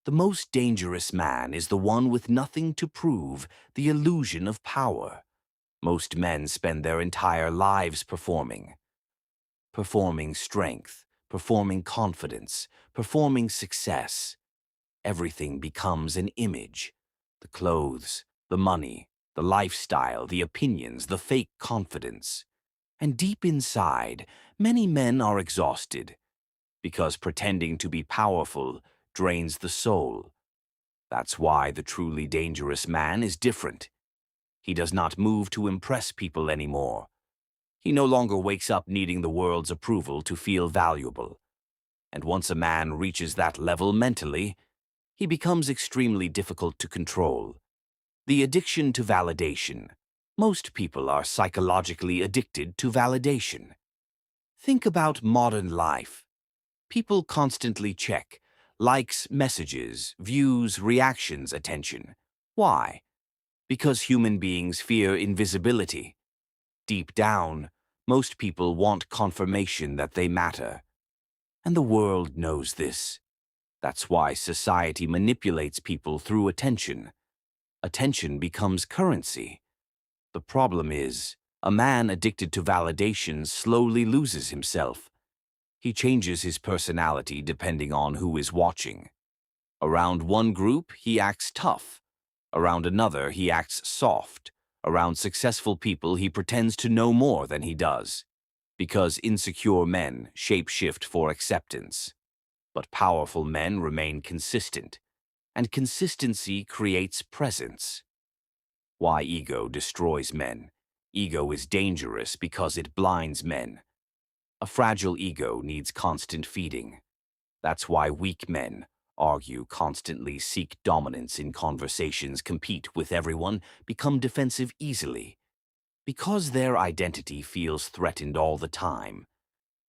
The most dangerous man is the one with nothing to prove, the illusion of power. Most men spend their entire lives performing strength, performing confidence, performing success. Everything becomes an image. The clothes, the money, the lifestyle, the opinions, the fake confidence. And deep inside, many men are exhausted because pretending to be powerful drains the soul. That's why the truly dangerous man is different. He does not move to impress people anymore. He no longer wakes up needing the world's approval to feel valuable. And once a man reaches that level mentally, he becomes extremely difficult to control. The addiction to validation. Most people are psychologically addicted to validation. Think about modern life. People constantly check likes, messages, views, reactions, attention. Why? Because human beings fear invisibility. Deep down, most people want confirmation that they matter. And the world knows this. That's why society manipulates people through attention. Attention becomes currency. The problem is, a man addicted to validation slowly loses himself. He changes his personality depending on who is watching. Around one group, he acts tough. Around another, he acts soft. Around successful people, he pretends to know more than he does. Because insecure men shape-shift for acceptance. But powerful men remain consistent. And consistency creates presence. Why ego destroys men? Ego is dangerous because it blinds men. A fragile ego needs constant feeding. That's why weak men argue constantly, seek dominance in conversations, compete with everyone, become defensive easily. Because their identity feels threatened all the time.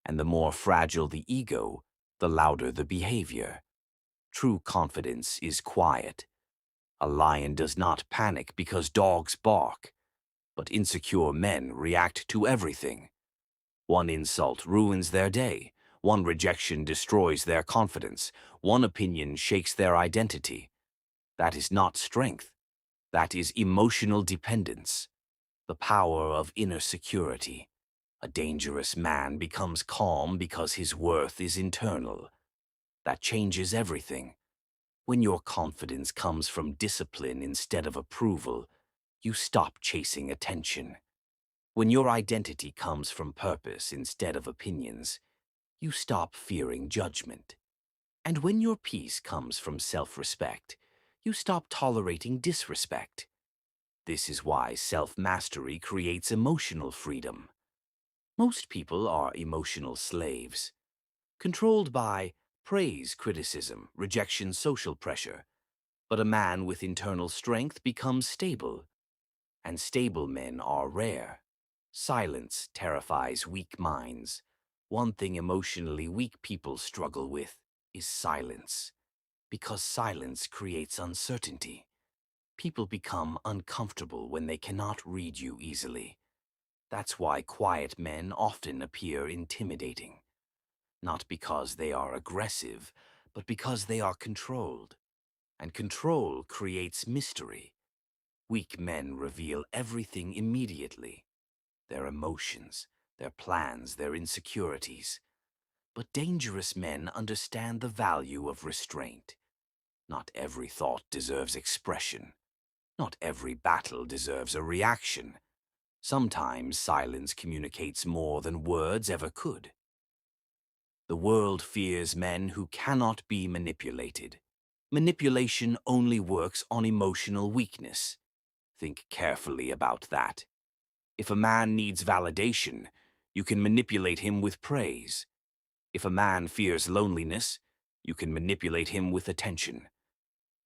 And the more fragile the ego, the louder the behavior. True confidence is quiet. A lion does not panic because dogs bark. But insecure men react to everything. One insult ruins their day. One rejection destroys their confidence. One opinion shakes their identity. That is not strength. That is emotional dependence. The power of inner security. A dangerous man becomes calm because his worth is internal. That changes everything. When your confidence comes from discipline instead of approval, you stop chasing attention. When your identity comes from purpose instead of opinions, you stop fearing judgment. And when your peace comes from self-respect, you stop tolerating disrespect. This is why self-mastery creates emotional freedom. Most people are emotional slaves, controlled by praise, criticism, rejection, social pressure. But a man with internal strength becomes stable, and stable men are rare. Silence terrifies weak minds. One thing emotionally weak people struggle with is silence, because silence creates uncertainty. People become uncomfortable when they cannot read you easily. That's why quiet men often appear intimidating. Not because they are aggressive, but because they are controlled. And control creates mystery. Weak men reveal everything immediately. Their emotions, their plans, their insecurities. But dangerous men understand the value of restraint. Not every thought deserves expression. Not every battle deserves a reaction. Sometimes silence communicates more than words ever could. The world fears men who cannot be manipulated. Manipulation only works on emotional weakness. Think carefully about that. If a man needs validation, you can manipulate him with praise. If a man fears loneliness, you can manipulate him with attention.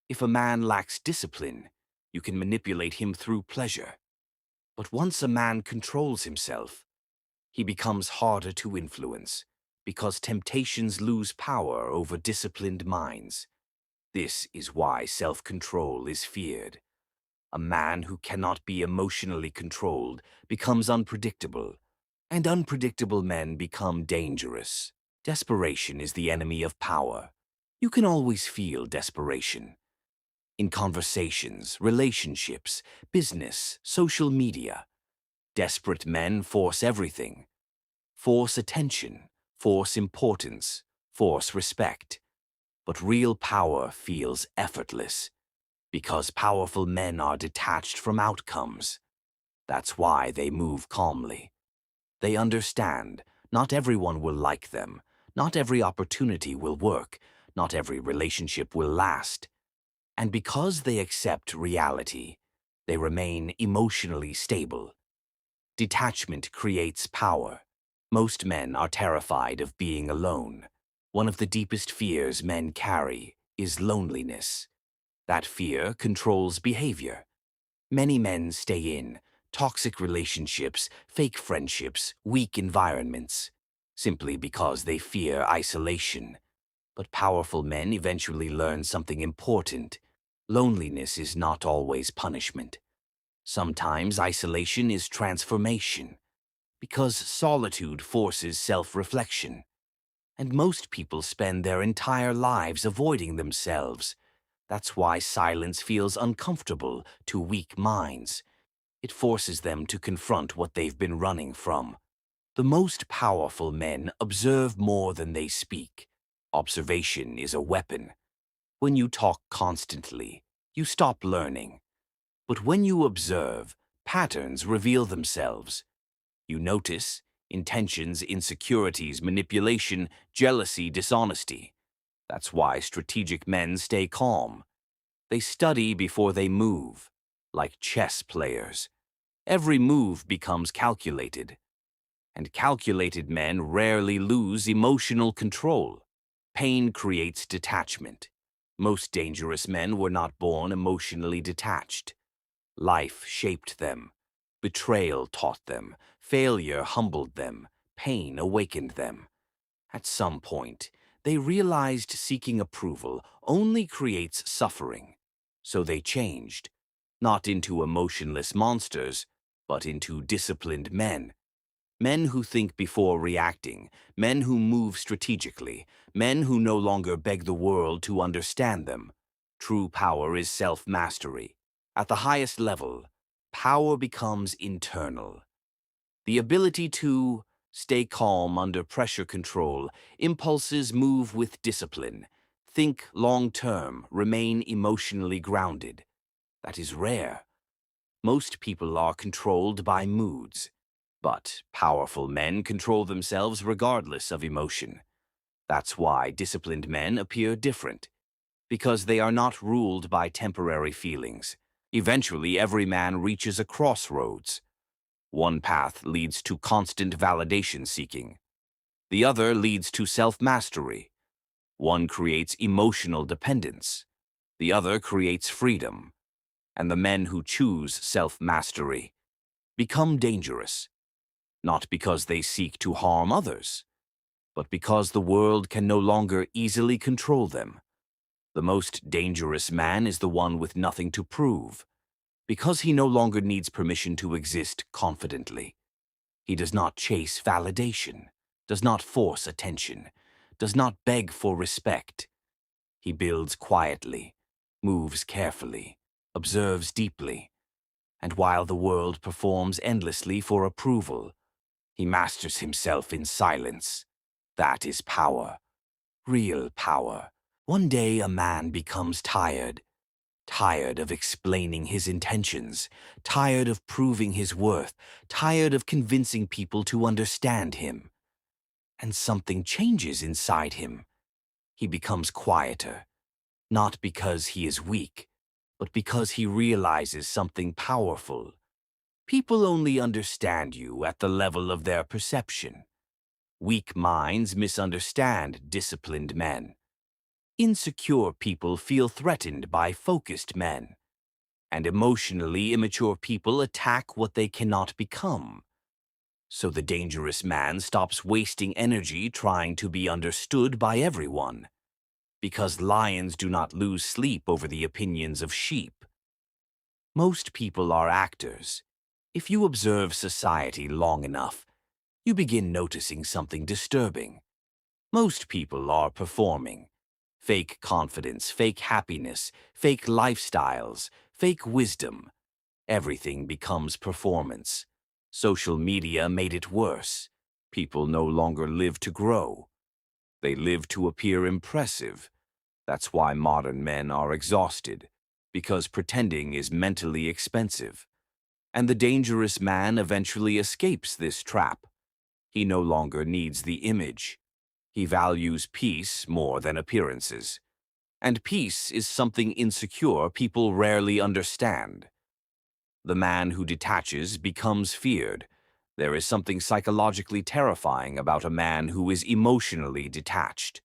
If a man lacks discipline, you can manipulate him through pleasure. But once a man controls himself, he becomes harder to influence because temptations lose power over disciplined minds. This is why self-control is feared. A man who cannot be emotionally controlled becomes unpredictable, and unpredictable men become dangerous. Desperation is the enemy of power. You can always feel desperation. In conversations, relationships, business, social media, desperate men force everything. Force attention, force importance, force respect. But real power feels effortless, because powerful men are detached from outcomes. That's why they move calmly. They understand not everyone will like them, not every opportunity will work, not every relationship will last. And because they accept reality, they remain emotionally stable. Detachment creates power. Most men are terrified of being alone. One of the deepest fears men carry is loneliness. That fear controls behavior. Many men stay in toxic relationships, fake friendships, weak environments, simply because they fear isolation. But powerful men eventually learn something important. Loneliness is not always punishment. Sometimes isolation is transformation, because solitude forces self-reflection. And most people spend their entire lives avoiding themselves. That's why silence feels uncomfortable to weak minds. It forces them to confront what they've been running from. The most powerful men observe more than they speak. Observation is a weapon. When you talk constantly, you stop learning. But when you observe, patterns reveal themselves. You notice intentions, insecurities, manipulation, jealousy, dishonesty. That's why strategic men stay calm. They study before they move, like chess players. Every move becomes calculated, and calculated men rarely lose emotional control. Pain creates detachment. Most dangerous men were not born emotionally detached. Life shaped them. Betrayal taught them. Failure humbled them. Pain awakened them. At some point, they realized seeking approval only creates suffering. So they changed, not into emotionless monsters, but into disciplined men. Men who think before reacting, men who move strategically, men who no longer beg the world to understand them. True power is self-mastery. At the highest level, power becomes internal. The ability to stay calm under pressure control, impulses move with discipline, think long-term, remain emotionally grounded. That is rare. Most people are controlled by moods, but powerful men control themselves regardless of emotion. That's why disciplined men appear different, because they are not ruled by temporary feelings. Eventually, every man reaches a crossroads. One path leads to constant validation seeking. The other leads to self-mastery. One creates emotional dependence. The other creates freedom. And the men who choose self-mastery become dangerous, not because they seek to harm others, but because the world can no longer easily control them. The most dangerous man is the one with nothing to prove, because he no longer needs permission to exist confidently. He does not chase validation, does not force attention, does not beg for respect. He builds quietly, moves carefully, observes deeply, and while the world performs endlessly for approval, he masters himself in silence. That is power, real power. One day a man becomes tired, tired of explaining his intentions, tired of proving his worth, tired of convincing people to understand him. And something changes inside him. He becomes quieter, not because he is weak, but because he realizes something powerful. People only understand you at the level of their perception. Weak minds misunderstand disciplined men. Insecure people feel threatened by focused men. And emotionally immature people attack what they cannot become. So the dangerous man stops wasting energy trying to be understood by everyone. Because lions do not lose sleep over the opinions of sheep. Most people are actors. If you observe society long enough, you begin noticing something disturbing. Most people are performing. Fake confidence, fake happiness, fake lifestyles, fake wisdom. Everything becomes performance. Social media made it worse. People no longer live to grow. They live to appear impressive. That's why modern men are exhausted, because pretending is mentally expensive. And the dangerous man eventually escapes this trap. He no longer needs the image. He values peace more than appearances. And peace is something insecure people rarely understand. The man who detaches becomes feared. There is something psychologically terrifying about a man who is emotionally detached.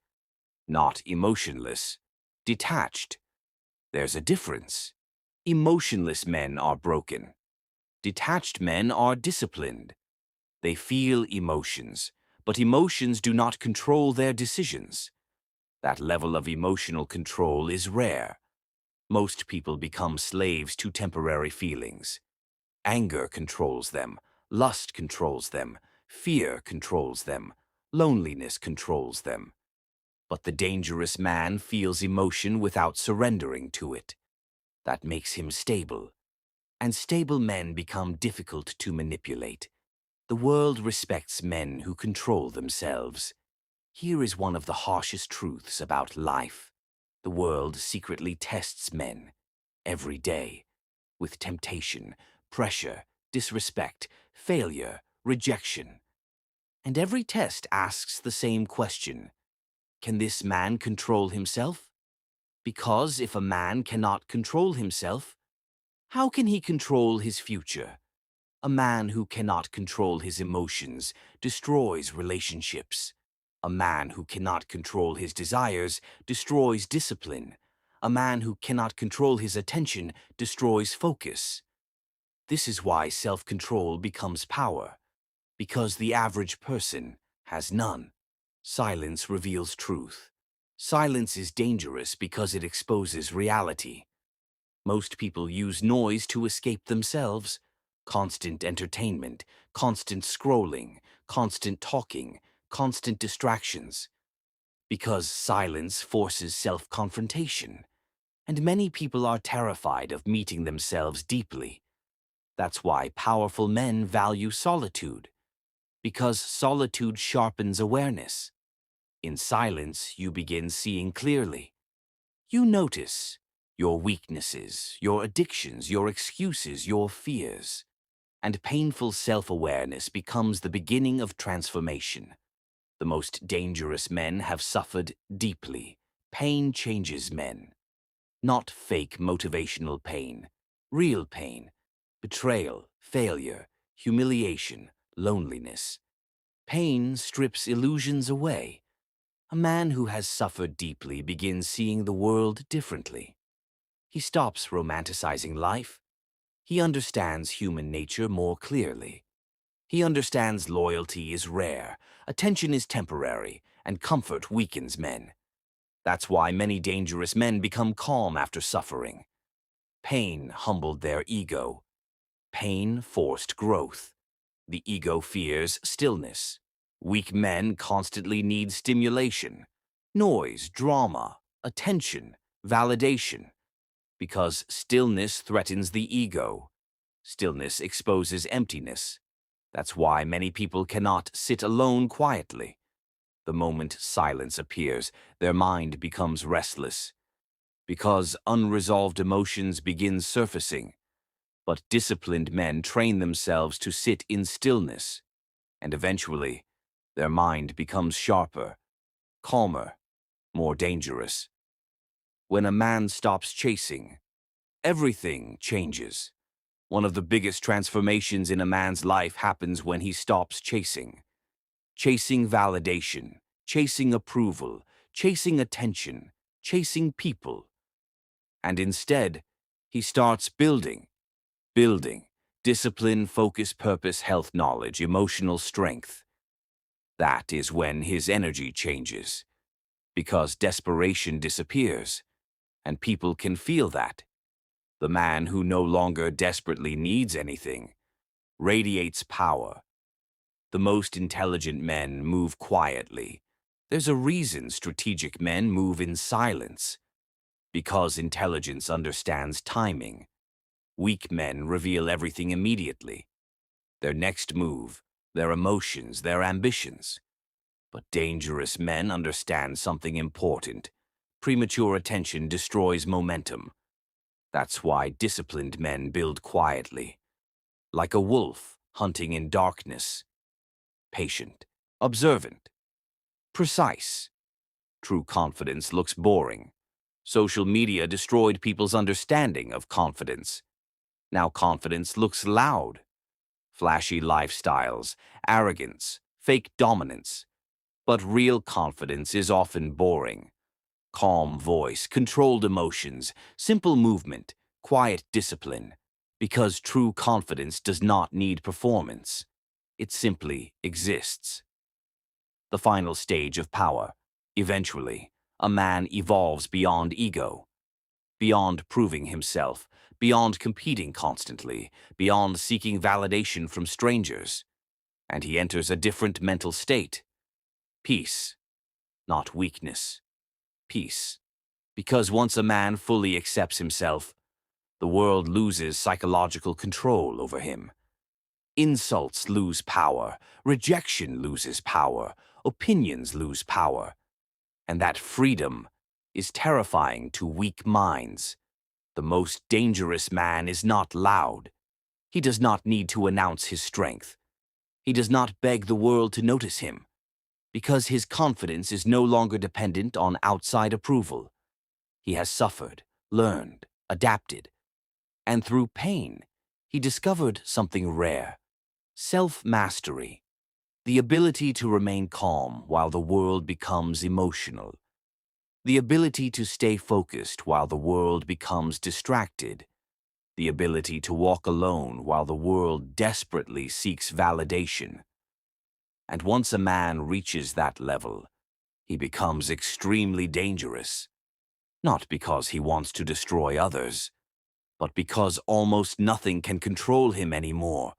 Not emotionless, detached. There's a difference. Emotionless men are broken. Detached men are disciplined. They feel emotions, but emotions do not control their decisions. That level of emotional control is rare. Most people become slaves to temporary feelings. Anger controls them, lust controls them, fear controls them, loneliness controls them. But the dangerous man feels emotion without surrendering to it. That makes him stable. And stable men become difficult to manipulate. The world respects men who control themselves. Here is one of the harshest truths about life. The world secretly tests men, every day, with temptation, pressure, disrespect, failure, rejection. And every test asks the same question. Can this man control himself? Because if a man cannot control himself, how can he control his future? A man who cannot control his emotions destroys relationships. A man who cannot control his desires destroys discipline. A man who cannot control his attention destroys focus. This is why self-control becomes power, because the average person has none. Silence reveals truth. Silence is dangerous because it exposes reality. Most people use noise to escape themselves. Constant entertainment, constant scrolling, constant talking, constant distractions. Because silence forces self-confrontation. And many people are terrified of meeting themselves deeply. That's why powerful men value solitude. Because solitude sharpens awareness. In silence, you begin seeing clearly. You notice your weaknesses, your addictions, your excuses, your fears. And painful self-awareness becomes the beginning of transformation. The most dangerous men have suffered deeply. Pain changes men. Not fake motivational pain. Real pain. Betrayal, failure, humiliation, loneliness. Pain strips illusions away. A man who has suffered deeply begins seeing the world differently. He stops romanticizing life. He understands human nature more clearly. He understands loyalty is rare, attention is temporary, and comfort weakens men. That's why many dangerous men become calm after suffering. Pain humbled their ego. Pain forced growth. The ego fears stillness. Weak men constantly need stimulation, noise, drama, attention, validation. Because stillness threatens the ego. Stillness exposes emptiness. That's why many people cannot sit alone quietly. The moment silence appears, their mind becomes restless. Because unresolved emotions begin surfacing. But disciplined men train themselves to sit in stillness. And eventually, their mind becomes sharper, calmer, more dangerous. When a man stops chasing, everything changes. One of the biggest transformations in a man's life happens when he stops chasing. Chasing validation, chasing approval, chasing attention, chasing people. And instead, he starts building. Discipline, focus, purpose, health, knowledge, emotional strength. That is when his energy changes. Because desperation disappears, and people can feel that. The man who no longer desperately needs anything radiates power. The most intelligent men move quietly. There's a reason strategic men move in silence, because intelligence understands timing. Weak men reveal everything immediately. Their next move, their emotions, their ambitions. But dangerous men understand something important. Premature attention destroys momentum. That's why disciplined men build quietly, like a wolf hunting in darkness. Patient, observant, precise. True confidence looks boring. Social media destroyed people's understanding of confidence. Now confidence looks loud. Flashy lifestyles, arrogance, fake dominance. But real confidence is often boring. Calm voice, controlled emotions, simple movement, quiet discipline. Because true confidence does not need performance. It simply exists. The final stage of power. Eventually, a man evolves beyond ego, beyond proving himself, beyond competing constantly, beyond seeking validation from strangers. And he enters a different mental state. Peace, not weakness. Peace. Because once a man fully accepts himself, the world loses psychological control over him. Insults lose power, rejection loses power, opinions lose power. And that freedom is terrifying to weak minds. The most dangerous man is not loud. He does not need to announce his strength. He does not beg the world to notice him, because his confidence is no longer dependent on outside approval. He has suffered, learned, adapted, and through pain, he discovered something rare: self-mastery, the ability to remain calm while the world becomes emotional, the ability to stay focused while the world becomes distracted, the ability to walk alone while the world desperately seeks validation. And once a man reaches that level, he becomes extremely dangerous, not because he wants to destroy others, but because almost nothing can control him anymore.